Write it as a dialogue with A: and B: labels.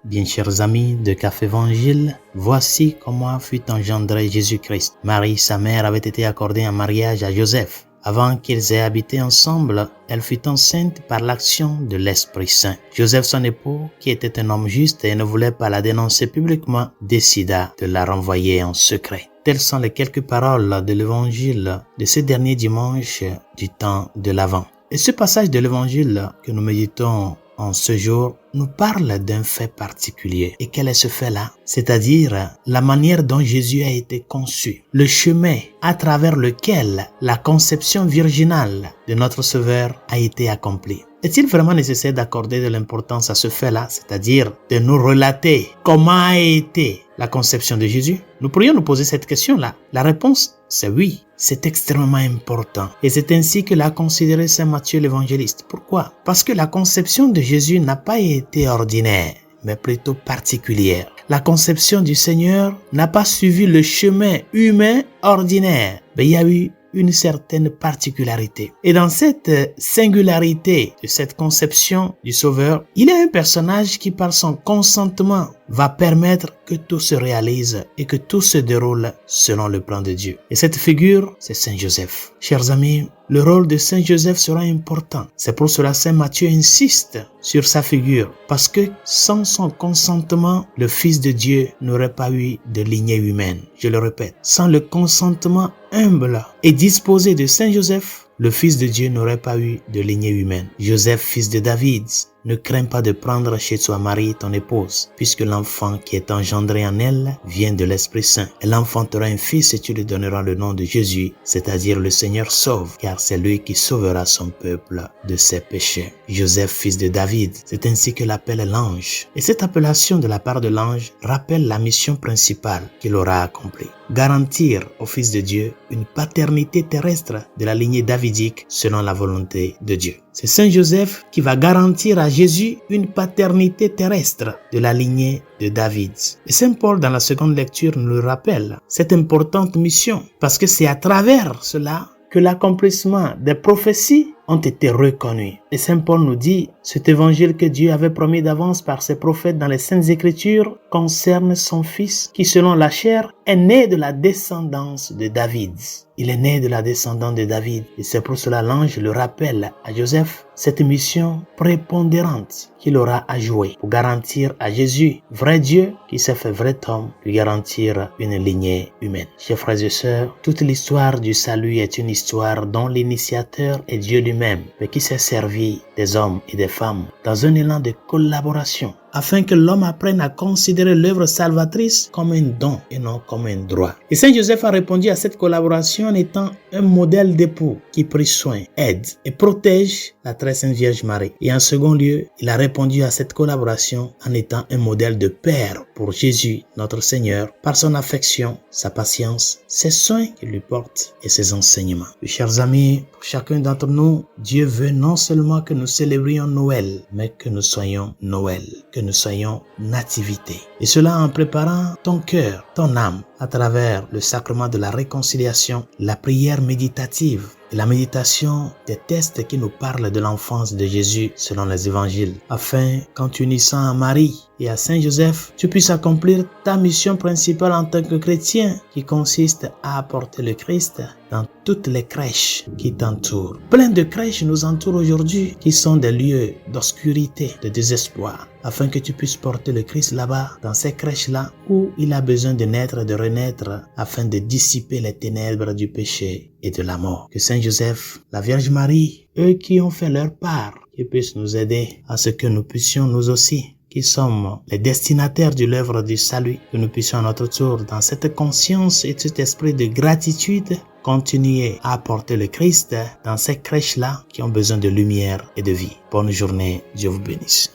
A: bien chers amis de Café Évangile, voici comment fut engendré Jésus-Christ. Marie, sa mère, avait été accordée en mariage à Joseph. Avant qu'ils aient habité ensemble, elle fut enceinte par l'action de l'Esprit Saint. Joseph, son époux, qui était un homme juste et ne voulait pas la dénoncer publiquement, décida de la renvoyer en secret. Telles sont les quelques paroles de l'Évangile de ce dernier dimanche du temps de l'Avent. Et ce passage de l'Évangile que nous méditons en ce jour nous parle d'un fait particulier. Et quel est ce fait-là? C'est-à-dire la manière dont Jésus a été conçu, le chemin à travers lequel la conception virginale de notre Sauveur a été accomplie. Est-il vraiment nécessaire d'accorder de l'importance à ce fait-là, c'est-à-dire de nous relater comment a été la conception de Jésus? Nous pourrions nous poser cette question-là. La réponse, c'est oui. C'est extrêmement important. Et c'est ainsi que l'a considéré Saint Matthieu l'évangéliste. Pourquoi? Parce que la conception de Jésus n'a pas été ordinaire, mais plutôt particulière. La conception du Seigneur n'a pas suivi le chemin humain ordinaire, mais il y a eu une certaine particularité. Et dans cette singularité de cette conception du Sauveur, il y a un personnage qui, par son consentement, va permettre que tout se réalise et que tout se déroule selon le plan de Dieu. Et cette figure, c'est Saint Joseph. Chers amis, le rôle de Saint Joseph sera important. C'est pour cela Saint Matthieu insiste sur sa figure, parce que sans son consentement, le Fils de Dieu n'aurait pas eu de lignée humaine. Je le répète, sans le consentement humble et disposé de Saint Joseph, le Fils de Dieu n'aurait pas eu de lignée humaine. Joseph, fils de David, ne crains pas de prendre chez toi Marie, ton épouse, puisque l'enfant qui est engendré en elle vient de l'Esprit Saint. Elle enfantera un fils et tu lui donneras le nom de Jésus, c'est-à-dire le Seigneur sauve, car c'est lui qui sauvera son peuple de ses péchés. Joseph, fils de David, c'est ainsi que l'appelle l'ange. Et cette appellation de la part de l'ange rappelle la mission principale qu'il aura accomplie. Garantir au Fils de Dieu une paternité terrestre de la lignée davidique selon la volonté de Dieu. C'est Saint Joseph qui va garantir à Jésus une paternité terrestre de la lignée de David. Et Saint Paul, dans la seconde lecture, nous le rappelle, cette importante mission, parce que c'est à travers cela que l'accomplissement des prophéties ont été reconnus. Et Saint Paul nous dit, cet évangile que Dieu avait promis d'avance par ses prophètes dans les Saintes Écritures concerne son fils qui, selon la chair, est né de la descendance de David. Il est né de la descendance de David. Et c'est pour cela l'ange le rappelle à Joseph cette mission prépondérante qu'il aura à jouer pour garantir à Jésus, vrai Dieu qui s'est fait vrai homme, lui garantir une lignée humaine. Chers frères et sœurs, toute l'histoire du salut est une histoire dont l'initiateur est Dieu lui-même, mais qui s'est servi des hommes et des femmes dans un élan de collaboration, afin que l'homme apprenne à considérer l'œuvre salvatrice comme un don et non comme un droit. Et Saint Joseph a répondu à cette collaboration en étant un modèle d'époux qui prit soin, aide et protège la très sainte Vierge Marie. Et en second lieu, il a répondu à cette collaboration en étant un modèle de père pour Jésus, notre Seigneur, par son affection, sa patience, ses soins qu'il lui porte et ses enseignements. Mes chers amis, pour chacun d'entre nous, Dieu veut non seulement que nous célébrions Noël, mais que nous soyons Noël, que nous soyons nativité. Et cela en préparant ton cœur, ton âme, à travers le sacrement de la réconciliation, la prière méditative et la méditation des textes qui nous parlent de l'enfance de Jésus selon les évangiles, afin qu'en t'unissant à Marie et à Saint Joseph, tu puisses accomplir ta mission principale en tant que chrétien, qui consiste à apporter le Christ dans toutes les crèches qui t'entourent. Plein de crèches nous entourent aujourd'hui, qui sont des lieux d'obscurité, de désespoir, afin que tu puisses porter le Christ là-bas, dans ces crèches-là, où il a besoin de naître et de renaître, afin de dissiper les ténèbres du péché et de la mort. Que Saint Joseph, la Vierge Marie, eux qui ont fait leur part, qui puissent nous aider à ce que nous puissions nous aussi, qui sommes les destinataires de l'œuvre du salut, que nous puissions à notre tour, dans cette conscience et cet esprit de gratitude, continuer à apporter le Christ dans ces crèches-là qui ont besoin de lumière et de vie. Bonne journée, Dieu vous bénisse.